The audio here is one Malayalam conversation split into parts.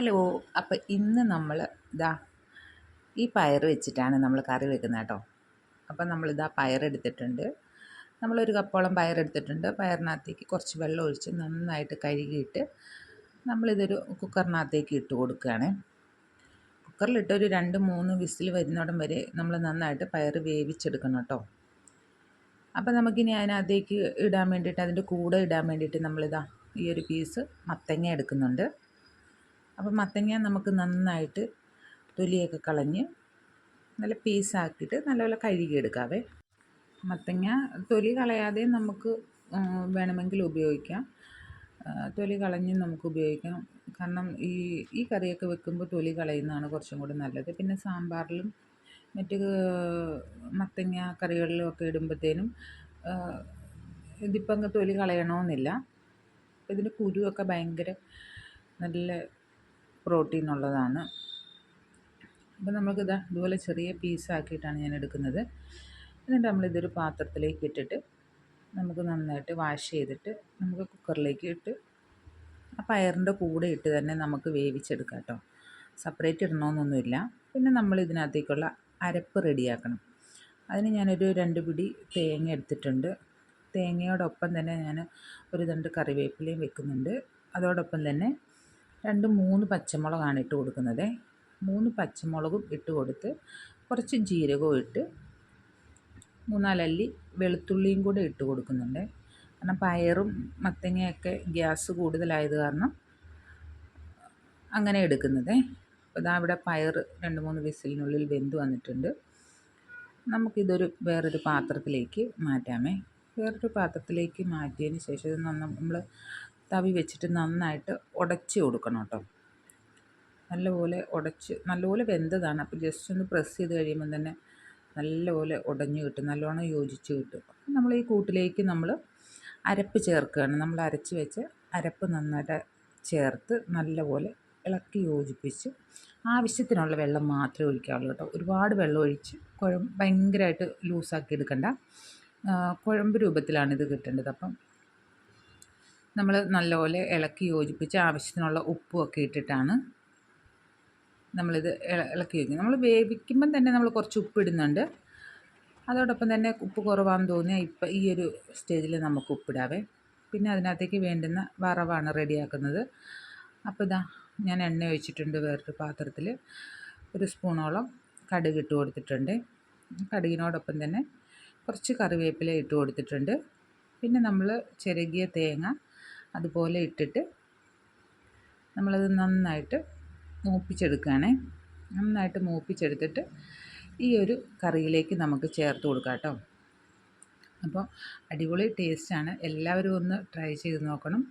ഹലോ. അപ്പോൾ ഇന്ന് നമ്മൾ ഇതാ ഈ പയർ വെച്ചിട്ടാണ് നമ്മൾ കറി വെക്കുന്നത് കേട്ടോ. അപ്പം നമ്മളിതാ പയറെടുത്തിട്ടുണ്ട്. നമ്മളൊരു കപ്പോളം പയറെടുത്തിട്ടുണ്ട്. പയറിനകത്തേക്ക് കുറച്ച് വെള്ളം ഒഴിച്ച് നന്നായിട്ട് കഴുകിയിട്ട് നമ്മളിതൊരു കുക്കറിനകത്തേക്ക് ഇട്ട് കൊടുക്കുകയാണ്. കുക്കറിലിട്ട് ഒരു 2-3 വിസിൽ വരുന്നിടം വരെ നമ്മൾ നന്നായിട്ട് പയർ വേവിച്ചെടുക്കണം കേട്ടോ. അപ്പം നമുക്കിനി അതിനകത്തേക്ക് ഇടാൻ വേണ്ടിയിട്ട്, അതിൻ്റെ കൂടെ ഇടാൻ വേണ്ടിയിട്ട് നമ്മളിതാ ഈ ഒരു പീസ് മത്തങ്ങ എടുക്കുന്നുണ്ട്. അപ്പം മത്തങ്ങ നമുക്ക് നന്നായിട്ട് തൊലിയൊക്കെ കളഞ്ഞ് നല്ല പീസാക്കിയിട്ട് നല്ലപോലെ കഴുകിയെടുക്കാവേ. മത്തങ്ങ തൊലി കളയാതെ നമുക്ക് വേണമെങ്കിൽ ഉപയോഗിക്കാം. തൊലി കളഞ്ഞ് നമുക്ക് ഉപയോഗിക്കാം. കാരണം ഈ കറിയൊക്കെ വെക്കുമ്പോൾ തൊലി കളയുന്നതാണ് കുറച്ചും കൂടി നല്ലത്. പിന്നെ സാമ്പാറിലും മറ്റ് മത്തങ്ങ കറികളിലും ഒക്കെ ഇടുമ്പോഴത്തേനും ഇതിപ്പം അങ്ങ് തൊലി കളയണമെന്നില്ല. ഇതിൻ്റെ കുരുവൊക്കെ ഭയങ്കര നല്ല പ്രോട്ടീൻ ഉള്ളതാണ്. അപ്പോൾ നമുക്കിതാ ഇതുപോലെ ചെറിയ പീസാക്കിയിട്ടാണ് ഞാൻ എടുക്കുന്നത്. എന്നിട്ട് നമ്മളിതൊരു പാത്രത്തിലേക്ക് ഇട്ടിട്ട് നമുക്ക് നന്നായിട്ട് വാഷ് ചെയ്തിട്ട് നമുക്ക് കുക്കറിലേക്ക് ഇട്ട് ആ പയറിൻ്റെ കൂടെ ഇട്ട് തന്നെ നമുക്ക് വേവിച്ചെടുക്കാം കേട്ടോ. സെപ്പറേറ്റ് ഇടണമെന്നൊന്നുമില്ല. പിന്നെ നമ്മൾ ഇതിനകത്തേക്കുള്ള അരപ്പ് റെഡിയാക്കണം. അതിന് ഞാനൊരു 2 പിടി തേങ്ങ എടുത്തിട്ടുണ്ട്. തേങ്ങയോടൊപ്പം തന്നെ ഞാൻ ഒരു 2 കറിവേപ്പിലയും വെക്കുന്നുണ്ട്. അതോടൊപ്പം തന്നെ 2-3 പച്ചമുളകാണ് ഇട്ട് കൊടുക്കുന്നത്. 3 പച്ചമുളകും ഇട്ട് കൊടുത്ത് കുറച്ച് ജീരകവും ഇട്ട് 3-4 അല്ലി വെളുത്തുള്ളിയും കൂടെ ഇട്ട് കൊടുക്കുന്നുണ്ട്. കാരണം പയറും മത്തങ്ങയൊക്കെ ഗ്യാസ് കൂടുതലായത് കാരണം അങ്ങനെ എടുക്കുന്നത്. അപ്പോൾ ഇതാ ഇവിടെ പയർ 2-3 വിസിലിനുള്ളിൽ വെന്ത് വന്നിട്ടുണ്ട്. നമുക്കിതൊരു വേറൊരു പാത്രത്തിലേക്ക് മാറ്റാമേ. വേറൊരു പാത്രത്തിലേക്ക് മാറ്റിയതിന് ശേഷം ഇത് നമ്മൾ തവി വെച്ചിട്ട് നന്നായിട്ട് ഉടച്ച് കൊടുക്കണം കേട്ടോ. നല്ലപോലെ ഉടച്ച്, നല്ലപോലെ വെന്തതാണ്. അപ്പോൾ ജസ്റ്റ് ഒന്ന് പ്രസ് ചെയ്ത് കഴിയുമ്പം തന്നെ നല്ലപോലെ ഉടഞ്ഞ് കിട്ടും, നല്ലോണം യോജിച്ച് കിട്ടും. അപ്പം നമ്മൾ ഈ കൂട്ടിലേക്ക് നമ്മൾ അരപ്പ് ചേർക്കുകയാണ്. നമ്മൾ അരച്ച് വെച്ച് അരപ്പ് നന്നായിട്ട് ചേർത്ത് നല്ലപോലെ ഇളക്കി യോജിപ്പിച്ച് ആവശ്യത്തിനുള്ള വെള്ളം മാത്രമേ ഒഴിക്കാവുള്ളൂ കേട്ടോ. ഒരുപാട് വെള്ളം ഒഴിച്ച് ഭയങ്കരമായിട്ട് ലൂസാക്കി എടുക്കണ്ട. കുഴമ്പ് രൂപത്തിലാണ് ഇത് കിട്ടേണ്ടത്. അപ്പം നമ്മൾ നല്ലപോലെ ഇളക്കി യോജിപ്പിച്ച് ആവശ്യത്തിനുള്ള ഉപ്പുമൊക്കെ ഇട്ടിട്ടാണ് നമ്മളിത് ഇളക്കി വയ്ക്കുന്നത്. നമ്മൾ വേവിക്കുമ്പം തന്നെ നമ്മൾ കുറച്ച് ഉപ്പ് ഇടുന്നുണ്ട്. അതോടൊപ്പം തന്നെ ഉപ്പ് കുറവാണെന്ന് തോന്നിയാൽ ഇപ്പം ഈ ഒരു സ്റ്റേജിൽ നമുക്ക് ഉപ്പിടാവേ. പിന്നെ അതിനകത്തേക്ക് വേണ്ടുന്ന വറവാണ് റെഡിയാക്കുന്നത്. അപ്പോൾ ഇതാ ഞാൻ എണ്ണ ഒഴിച്ചിട്ടുണ്ട്. വേറൊരു പാത്രത്തിൽ 1 സ്പൂണോളം കടുക് ഇട്ട് കൊടുത്തിട്ടുണ്ട്. കടുകിനോടൊപ്പം തന്നെ കുറച്ച് കറിവേപ്പില ഇട്ട് കൊടുത്തിട്ടുണ്ട്. പിന്നെ നമ്മൾ ചിരകിയ തേങ്ങ അതുപോലെ ഇട്ടിട്ട് നമ്മളത് നന്നായിട്ട് മൂപ്പിച്ചെടുക്കുകയാണേ. നന്നായിട്ട് മൂപ്പിച്ചെടുത്തിട്ട് ഈ ഒരു കറിയിലേക്ക് നമുക്ക് ചേർത്ത് കൊടുക്കാം കേട്ടോ. അപ്പോൾ അടിപൊളി ടേസ്റ്റാണ്. എല്ലാവരും ഒന്ന് ട്രൈ ചെയ്ത് നോക്കണം.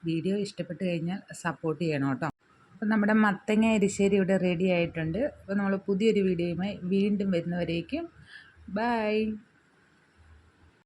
വീഡിയോ ഇഷ്ടപ്പെട്ട് കഴിഞ്ഞാൽ സപ്പോർട്ട് ചെയ്യണം കേട്ടോ. അപ്പോൾ നമ്മുടെ മത്തങ്ങ എരിശ്ശേരി ഇവിടെ റെഡി ആയിട്ടുണ്ട്. അപ്പോൾ നമ്മൾ പുതിയൊരു വീഡിയോയുമായി വീണ്ടും വരുന്നവരേക്കും ബൈ.